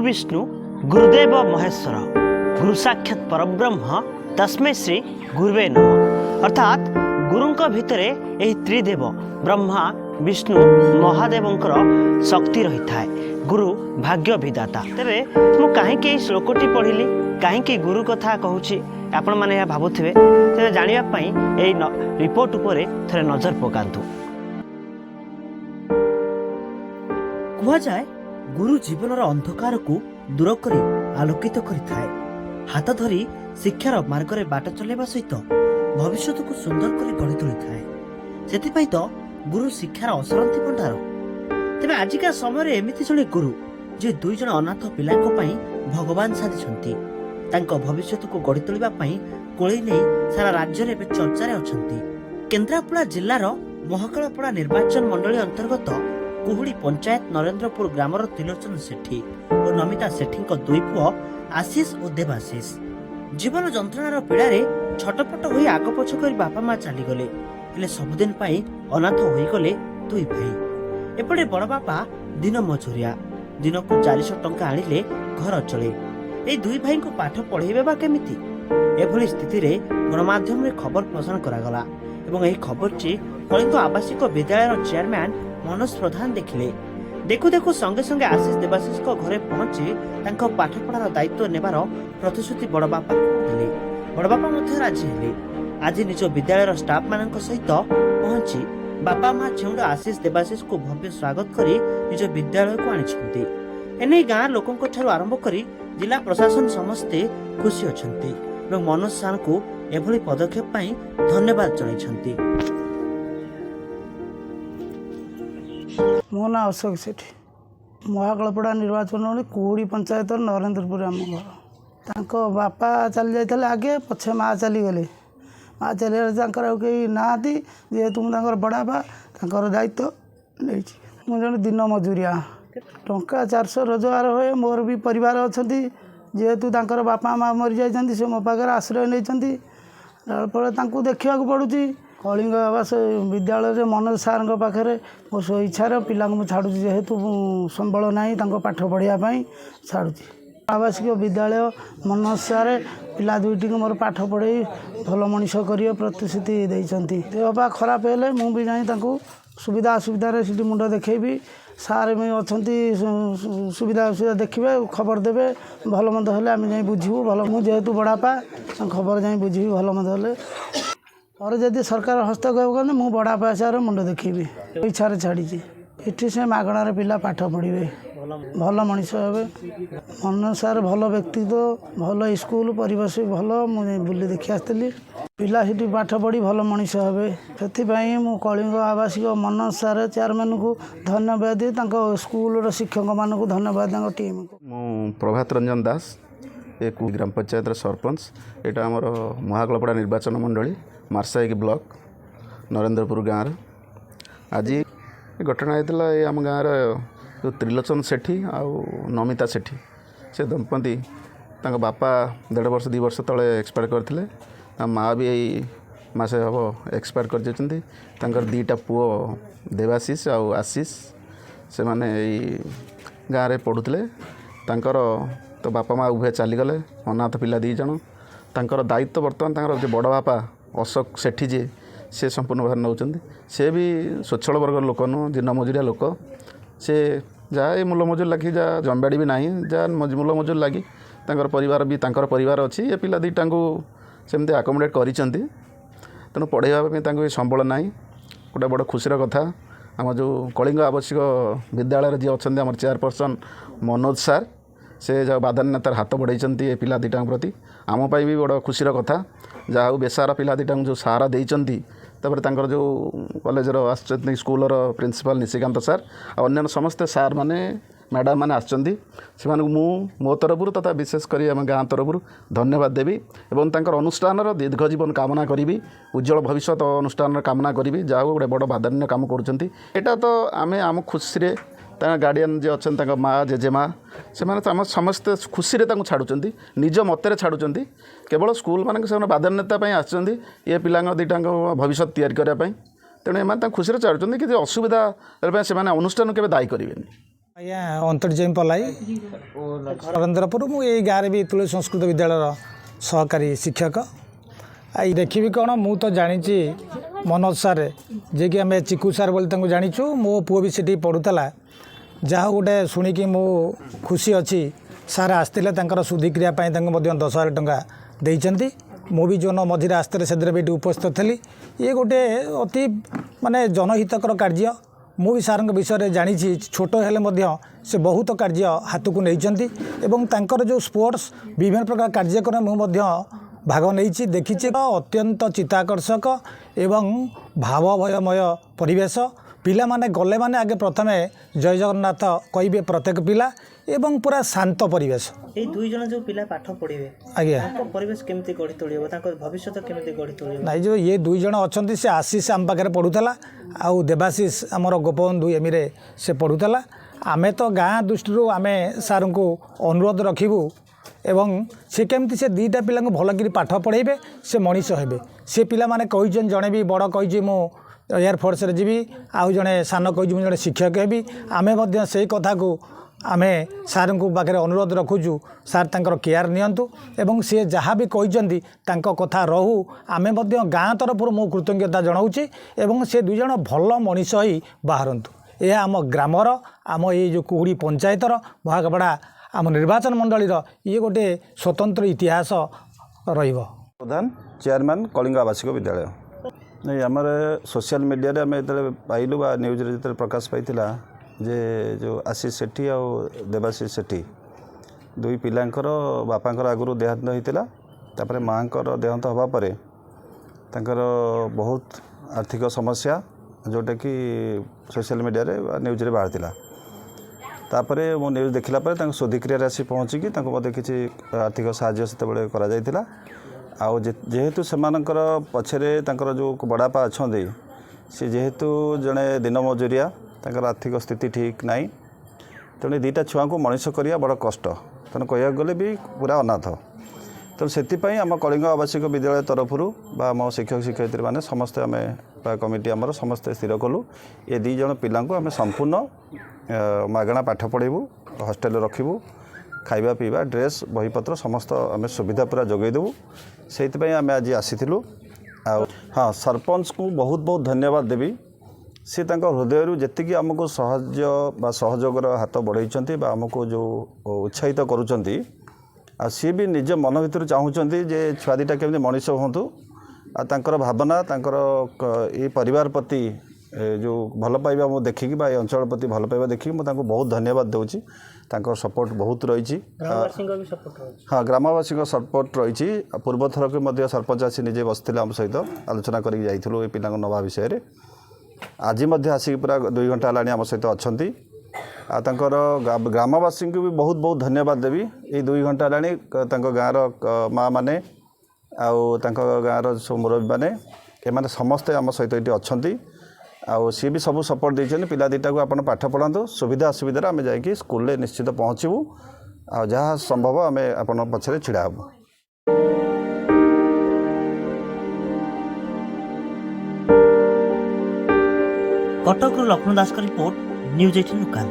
विष्णु गुरुदेव महेश्वर गुरु साक्षात परब्रह्म तस्मै श्री गुरुवे नमः। अर्थात गुरुंक भितरे एही त्रिदेव ब्रह्मा विष्णु महादेवंकर शक्ति रही थाए। गुरु भाग्य विदाता। तेरे मु कहीं श्लोकटी पढ़िली कहीं गुरु कथा कहूँ आपण मैंने यह भावुवे तेरे जानापी यही रिपोर्ट उपरे थोड़े नजर पकातु। कुआजाए गुरु जीवनर अंधकार को दूर कर आलोकित करिथाए। हाथ धरी शिक्षार मार्गरे बाट चलेबा सहित भविष्य को सुंदर कर गढ़ी तोली थाए। सेथिपाई तो गुरु शिक्षार असरंती भंडार। तेबे आजिका समय एमिति जणे गुरु जे दुई जण अनाथ पिलांको पई भगवान साजिछंती। तांको भविष्य को गढ़ी तोलिबा पई कोळई नै सारा राज्य रे चर्चा अछंती। केन्द्रापड़ा जिल्लार महाकालपड़ा निर्वाचन मंडली अंतर्गत कुहुड़ी पंचायत नरेंद्रपुर ग्रामर त्रिलोचन सेठी और नमिता सेठी दुई पुओ आशीष और देवाशीष जीवन जंत्रणार पीड़ारे छटपट होई आग पछ कर बापा माँ चलीगले। हेले सबुदिन पाई अनाथ होईगले दुई भाई। एपटे बड़ बापा दिन मजूरिया दिन को 400 टंका आनिले घर चले। ए दुई भाई को पाठ पढ़ेबे बा केमिति? एभली स्थिति रे गणमाध्यम रे खबर प्रसारण करागला एवं एही खबरटी कलिंग आवासिक विद्यालय चेयरमैन मनोज प्रधान देखिले। देखु देखु संगे संगे आशीष देवाशीष को घरे पहुंची तांको पाठपढ़ार दायित्व नेबार प्रतिश्रुति बड़ बापा देले। बड़ बापा मध्य राजी हेले। आज निज विद्यालय स्टाफ मानक सहित पहुंची बापा माँ छेउंड आशीष देवाशीष को भव्य स्वागत करी निज विद्यालय को आनिछंती। एने गाँ लोकंक ठारू आरंभ करी जिला प्रशासन समस्ते खुशी अछंती एवं मनोज सार को एभली पदक्षेप पई धन्यवाद जणाइछंती। मो ना अशोक सेठी महाकालपड़ा निर्वाचन कुहुड़ी पंचायत नरेंद्रपुर आम घर। तांको बापा चली जाते आगे पछे माँ चलीगले। माँ चलीगले कहीं ना जेहेतु मुझे बड़ापा दायित्व नहीं। मुझे दिन मजूरिया टंका 400 रोजगार हुए। मोर भी परिवार अच्छा जेहेतु बापा माँ मरी जाती से मो पाखे आश्रय नहीं फल देखा पड़ुची। कलिंग आवास विद्यालय मनोज सार पाखे मो स्वेच्छार पिला छाड़ू जेहेतु संबल ना पाठ पढ़ाई छाड़ुची। आवासिक विद्यालय मनोज सार पिला दुईटी मोर पाठ पढ़े भल मनीष कर प्रतिश्रुति देती। देहपा खराब हेले मुझे जाई सुविधा असुविधा सीटी मुंड देखी सार भी अच्छा सुविधा असुविधा देखिए खबर देवे भल मंद हेले आम जा बुझू भल मुझे जेहेतु बड़ापा खबर जा बुझी भल मंद हेले और जदि सरकार हस्तक्षेप करते मुझे बड़ापा हिसाब से मुंड देखी इच्छा छाड़ी। इठी से मागणार पिला पाठ पढ़े भल मनीष हे। मनोज सार भल व्यक्तित्व भल स्कूल परिवेश भल मुझे बुले देखी आसती। पिला सीटी पाठ पढ़ी भल मनीष हे। से मु कलिंग आवासिक मनोज सार चेयरमैन को धन्यवाद दिए स्कूल शिक्षक मान को धन्यवाद टीम को। मु प्रभात रंजन दास एक ग्राम पंचायत सरपंच। यहाँ आमर महाकालपड़ा निर्वाचन मंडली मार्साई ब्लॉक नरेंद्रपुर गाँव। आज घटना होता है आम गाँव जो त्रिलोचन सेठी आउ नमिता सेठी से दंपति बापा 1.5 वर्ष 2 वर्ष तले एक्सपायर करते। माँ भी यही मसे हम एक्सपायर कर जाती। दीटा पुओ देवाशीष आउ आशीष से माने गाँव में पढ़ुले। तो बापा माँ उभय चलीगले अनाथ पिला 2 जन। दायित्व बर्तमान जो बड़ बापा अशोक सेठी जी से संपूर्ण भाव नौ। से भी स्वच्छल वर्ग लोक नुह दिन मजूरिया लोक। से जहाँ मूल मजूर लगी जहाँ जमबाड़ी भी ना जहाँ मूल मजूर लगी परिवार भी परिवार अच्छी। ये पिला 2टा को सेमती आकोमोडेट कर तेणु पढ़ाई संबल ना गोटे बड़ खुशी कथा। आम जो कलिंग आवासिक विद्यालय जी अच्छा आम चेयरपर्सन मनोज सार से जो बाधान्यतार हाथ बढ़ाई पिला 2टा प्रति आमपाई भी बड़ खुशी कथा। जहाँ बेसारा पिला 2टा जो सहारा देती जो कॉलेजर आसुच्च स्कूलर प्रिंसिपल निशिकांत सार अन्य समस्ते सार माने मैडम मैंने आसछंती से मो तरफ तथा विशेषकर आम गाँ तरफ धन्यवाद देवी एवं अनुष्ठान दीर्घ जीवन कामना करी उज्जवल भविष्य अनुष्ठान कामना करी जहाँ गोटे बड़ बाधान्य काम करा। तो आम आम खुशी गार्डियन जी अच्छा माँ जेजेमा से समस्ते खुशी छाड़ुंट निज मतरे छाड़ुंट केवल स्कूल मान से बाधान्यता आसछंती ये पिला 2टा भविष्य तैयारी करने तेणु एम खुशी छाड़ुंट कि असुविधा से अनुष्ठान के दायी करेंगे। ଆଜ୍ଞା ଅନ୍ତର୍ଜୟ ପଲାଇ ନରେନ୍ଦ୍ରପୁର ମୁଁ ଏଇ ଗାଁରେ ବି ତୁଳସୀ ସଂସ୍କୃତ ବିଦ୍ୟାଳୟର ସହକାରୀ ଶିକ୍ଷକ। ଏଇ ଦେଖିବି କ'ଣ ମୁଁ ତ ଜାଣିଛି ମନୋଜ ସାର୍ ଯିଏକି ଆମେ ଚିକୁ ସାର୍ ବୋଲି ତାଙ୍କୁ ଜାଣିଛୁ। ମୋ ପୁଅ ବି ସେଠି ପଢ଼ୁଥିଲା। ଯାହା ଗୋଟେ ଶୁଣିକି ମୁଁ ଖୁସି ଅଛି। ସାର୍ ଆସିଥିଲେ ତାଙ୍କର ଶୁଦ୍ଧିକ୍ରିୟା ପାଇଁ ତାଙ୍କୁ ମଧ୍ୟ 10,000 ଟଙ୍କା ଦେଇଛନ୍ତି। ମୁଁ ବି ଯେଉଁ ମଝିରେ ଆସିଥିଲେ ସେଥିରେ ବି ଏଠି ଉପସ୍ଥିତ ଥିଲି। ଇଏ ଗୋଟେ ଅତି ମାନେ ଜନହିତକର କାର୍ଯ୍ୟ। ମୁଁ ବି ସାର୍ଙ୍କ ବିଷୟରେ ଜାଣିଛି ଛୋଟ ହେଲେ ମଧ୍ୟ ସେ ବହୁତ କାର୍ଯ୍ୟ ହାତକୁ ନେଇଛନ୍ତି ଏବଂ ତାଙ୍କର ଯେଉଁ ସ୍ପୋର୍ଟସ୍ ବିଭିନ୍ନ ପ୍ରକାର କାର୍ଯ୍ୟକ୍ରମ ମୁଁ ମଧ୍ୟ ଭାଗ ନେଇଛି ଦେଖିଛି। ଅତ୍ୟନ୍ତ ଚିତ୍ତାକର୍ଷକ ଏବଂ ଭାବଭୟମୟ ପରିବେଶ। ପିଲାମାନେ ଗଲେ ମାନେ ଆଗେ ପ୍ରଥମେ ଜୟ ଜଗନ୍ନାଥ କହିବେ ପ୍ରତ୍ୟେକ ପିଲା ଏବଂ ପୁରା ଶାନ୍ତ ପରିବେଶ। এই দুইজন ଯେଉଁ ପିଲା ପାଠ ପଢ଼ିବେ ଆଜ୍ଞା ତାଙ୍କ ପରିବେଶ କେମିତି ଗଢ଼ି ତୋଳିବ, ତାଙ୍କ ଭବିଷ୍ୟତ କେମିତି ଗଢ଼ି ତୋଳିବ? ନାଇଁ ଯେଉଁ ଇଏ ଦୁଇ ଜଣ ଅଛନ୍ତି ସେ ଆଶିଷ ଆମ ପାଖରେ ପଢ଼ୁଥିଲା ଆଉ ଦେବାଶିଷ ଆମର ଗୋପବନ୍ଧୁ ଏମିରେ ସେ ପଢ଼ୁଥିଲା। ଆମେ ତ ଗାଁ ଦୃଷ୍ଟିରୁ ଆମେ ସାର୍ଙ୍କୁ ଅନୁରୋଧ ରଖିବୁ ଏବଂ ସେ କେମିତି ସେ ଦୁଇଟା ପିଲାଙ୍କୁ ଭଲକରି ପାଠ ପଢ଼ାଇବେ, ସେ ମଣିଷ ହେବେ। ସେ ପିଲାମାନେ କହିଛନ୍ତି, ଜଣେ ବି ବଡ଼ କହିଛି ମୁଁ ଏୟାରଫୋର୍ସରେ ଯିବି, ଆଉ ଜଣେ ସାନ କହିଛି ମୁଁ ଜଣେ ଶିକ୍ଷକ ହେବି। ଆମେ ମଧ୍ୟ ସେଇ କଥାକୁ ଆମେ ସାର୍ଙ୍କ ପାଖରେ ଅନୁରୋଧ ରଖୁଛୁ, ସାର୍ ତାଙ୍କର କେୟାର ନିଅନ୍ତୁ ଏବଂ ସେ ଯାହା ବି କହିଛନ୍ତି ତାଙ୍କ କଥା ରହୁ। ଆମେ ମଧ୍ୟ ଗାଁ ତରଫରୁ ମୁଁ କୃତଜ୍ଞତା ଜଣାଉଛି ଏବଂ ସେ ଦୁଇ ଜଣ ଭଲ ମଣିଷ ହୋଇ ବାହାରନ୍ତୁ। ଏହା ଆମ ଗ୍ରାମର, ଆମ ଏଇ ଯେଉଁ କୁହୁଡ଼ି ପଞ୍ଚାୟତର ମହାକାପଡ଼ା ଆମ ନିର୍ବାଚନ ମଣ୍ଡଳୀର ଇଏ ଗୋଟେ ସ୍ୱତନ୍ତ୍ର ଇତିହାସ ରହିବ। ପ୍ରଧାନ ଚେୟାରମ୍ୟାନ୍ କଳିଙ୍ଗ ଆବାସିକ ବିଦ୍ୟାଳୟ। ନାଇଁ ଆମର ସୋସିଆଲ ମିଡ଼ିଆରେ ଆମେ ଯେତେବେଳେ ପାଇଲୁ ବା ନ୍ୟୁଜ୍ରେ ଯେତେବେଳେ ପ୍ରକାଶ ପାଇଥିଲା ଯେ ଯେଉଁ ଆଶିଷ ସେଠୀ ଆଉ ଦେବାଶିଷ ସେଠୀ ଦୁଇ ପିଲାଙ୍କର ବାପାଙ୍କର ଆଗରୁ ଦେହାନ୍ତ ହୋଇଥିଲା। ତାପରେ ମାଆଙ୍କର ଦେହାନ୍ତ ହେବା ପରେ ତାଙ୍କର ବହୁତ ଆର୍ଥିକ ସମସ୍ୟା ଯେଉଁଟାକି ସୋସିଆଲ ମିଡ଼ିଆରେ ବା ନ୍ୟୁଜ୍ରେ ବାହାରିଥିଲା। ତାପରେ ମୁଁ ନ୍ୟୁଜ୍ ଦେଖିଲା ପରେ ତାଙ୍କୁ ଶୁଦ୍ଧିକ୍ରିୟାରେ ଆସି ପହଞ୍ଚିକି ତାଙ୍କୁ ମଧ୍ୟ କିଛି ଆର୍ଥିକ ସାହାଯ୍ୟ ସେତେବେଳେ କରାଯାଇଥିଲା। ଆଉ ଯେହେତୁ ସେମାନଙ୍କର ପଛରେ ତାଙ୍କର ଯେଉଁ ବଡ଼ବାପା ଅଛନ୍ତି ସେ ଯେହେତୁ ଜଣେ ଦିନ ମଜୁରିଆ, ତାଙ୍କର ଆର୍ଥିକ ସ୍ଥିତି ଠିକ୍ ନାହିଁ, ତେଣୁ ଦୁଇଟା ଛୁଆଙ୍କୁ ମଣିଷ କରିବା ବଡ଼ କଷ୍ଟ। ତେଣୁ କହିବାକୁ ଗଲେ ବି ପୁରା ଅନାଥ। ତେଣୁ ସେଥିପାଇଁ ଆମ କଳିଙ୍ଗ ଆବାସିକ ବିଦ୍ୟାଳୟ ତରଫରୁ ବା ଆମ ଶିକ୍ଷକ ଶିକ୍ଷୟିତ୍ରୀମାନେ ସମସ୍ତେ ଆମେ ବା କମିଟି ଆମର ସମସ୍ତେ ସ୍ଥିର କଲୁ ଏ ଦୁଇ ଜଣ ପିଲାଙ୍କୁ ଆମେ ସମ୍ପୂର୍ଣ୍ଣ ମାଗଣା ପାଠ ପଢ଼ାଇବୁ, ହଷ୍ଟେଲରେ ରଖିବୁ, ଖାଇବା ପିଇବା ଡ୍ରେସ୍ ବହିପତ୍ର ସମସ୍ତ ଆମେ ସୁବିଧା ପୁରା ଯୋଗାଇ ଦେବୁ। ସେଇଥିପାଇଁ ଆମେ ଆଜି ଆସିଥିଲୁ। ଆଉ ହଁ, ସରପଞ୍ଚକୁ ବହୁତ ବହୁତ ଧନ୍ୟବାଦ ଦେବି। ସେ ତାଙ୍କ ହୃଦୟରୁ ଯେତିକି ଆମକୁ ସାହାଯ୍ୟ ବା ସହଯୋଗର ହାତ ବଢ଼ାଇଛନ୍ତି ବା ଆମକୁ ଯେଉଁ ଉତ୍ସାହିତ କରୁଛନ୍ତି, ଆଉ ସିଏ ବି ନିଜ ମନ ଭିତରୁ ଚାହୁଁଛନ୍ତି ଯେ ଛୁଆ ଦୁଇଟା କେମିତି ମଣିଷ ହୁଅନ୍ତୁ। ଆଉ ତାଙ୍କର ଭାବନା, ତାଙ୍କର ଏଇ ପରିବାର ପ୍ରତି ଯେଉଁ ଭଲ ପାଇବା ମୁଁ ଦେଖିକି ବା ଏ ଅଞ୍ଚଳ ପ୍ରତି ଭଲ ପାଇବା ଦେଖିକି ମୁଁ ତାଙ୍କୁ ବହୁତ ଧନ୍ୟବାଦ ଦେଉଛି। ତାଙ୍କର ସପୋର୍ଟ ବହୁତ ରହିଛି। ହଁ, ଗ୍ରାମବାସୀଙ୍କ ସପୋର୍ଟ ରହିଛି। ପୂର୍ବଥରକୁ ମଧ୍ୟ ସରପଞ୍ଚ ଆସି ନିଜେ ବସିଥିଲେ ଆମ ସହିତ ଆଲୋଚନା କରିକି ଯାଇଥିଲୁ ଏ ପିଲାଙ୍କୁ ନେବା ବିଷୟରେ। ଆଜି ମଧ୍ୟ ଆସିକି ପୁରା 2 ଘଣ୍ଟା ହେଲାଣି ଆମ ସହିତ ଅଛନ୍ତି। ଆଉ ତାଙ୍କର ଗ୍ରାମବାସୀଙ୍କୁ ବି ବହୁତ ବହୁତ ଧନ୍ୟବାଦ ଦେବି। ଏଇ 2 ଘଣ୍ଟା ହେଲାଣି ତାଙ୍କ ଗାଁର ମାଆ ମାନେ ଆଉ ତାଙ୍କ ଗାଁର ସବୁ ମୁରବୀମାନେ ଏମାନେ ସମସ୍ତେ ଆମ ସହିତ ଏଠି ଅଛନ୍ତି। ଆଉ ସିଏ ବି ସବୁ ସପୋର୍ଟ ଦେଇଛନ୍ତି, ପିଲା ଦୁଇଟାକୁ ଆପଣ ପାଠ ପଢ଼ାନ୍ତୁ, ସୁବିଧା ଅସୁବିଧାରେ ଆମେ ଯାଇକି ସ୍କୁଲରେ ନିଶ୍ଚିତ ପହଞ୍ଚିବୁ। ଆଉ ଯାହା ସମ୍ଭବ ଆମେ ଆପଣଙ୍କ ପଛରେ ଛିଡ଼ା ହେବୁ। କଟକରୁ ଲକ୍ଷ୍ମଣ ଦାସଙ୍କ ରିପୋର୍ଟ, ନ୍ୟୁଜ୍ 18 ଲୋକାଲ।